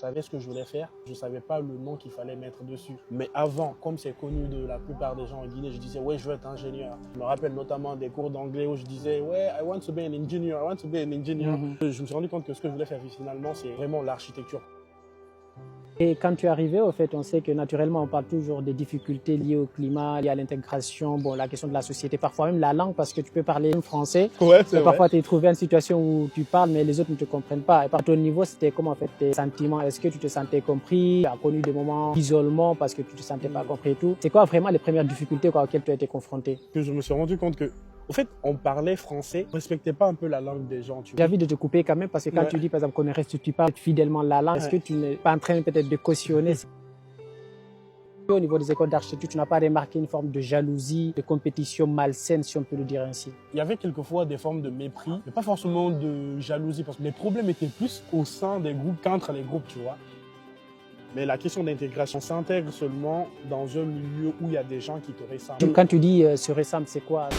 savais ce que je voulais faire, je ne savais pas le nom qu'il fallait mettre dessus. Mais avant, comme c'est connu de la plupart des gens en Guinée, je disais ouais, je veux être ingénieur. Je me rappelle notamment des cours d'anglais où je disais ouais, I want to be an engineer, I want to be an engineer. Je me suis rendu compte que ce que je voulais faire finalement, c'est vraiment l'architecture. Et quand tu es arrivé, au fait, on sait que naturellement, on parle toujours des difficultés liées au climat, liées à l'intégration, bon, la question de la société, parfois même la langue, parce que tu peux parler français. Ouais, c'est vrai. Parfois, tu es trouvé en situation où tu parles, mais les autres ne te comprennent pas. Et par ton niveau, c'était comment, en fait, tes sentiments? Est-ce que tu te sentais compris? Tu as connu des moments d'isolement parce que tu te sentais pas compris et tout. C'est quoi vraiment les premières difficultés auxquelles tu as été confronté? Que je me suis rendu compte que, au fait, on parlait français, on respectait pas un peu la langue des gens. J'ai envie de te couper quand même parce que quand tu dis par exemple qu'on est resté, tu parles fidèlement la langue, est-ce que tu n'es pas en train peut-être de cautionner? Au niveau des écoles d'architecture, tu n'as pas remarqué une forme de jalousie, de compétition malsaine, si on peut le dire ainsi? Il y avait quelquefois des formes de mépris, mais pas forcément de jalousie, parce que les problèmes étaient plus au sein des groupes qu'entre les groupes, tu vois. Mais la question d'intégration s'intègre seulement dans un milieu où il y a des gens qui te ressemblent. Quand tu dis se ressemble, c'est quoi?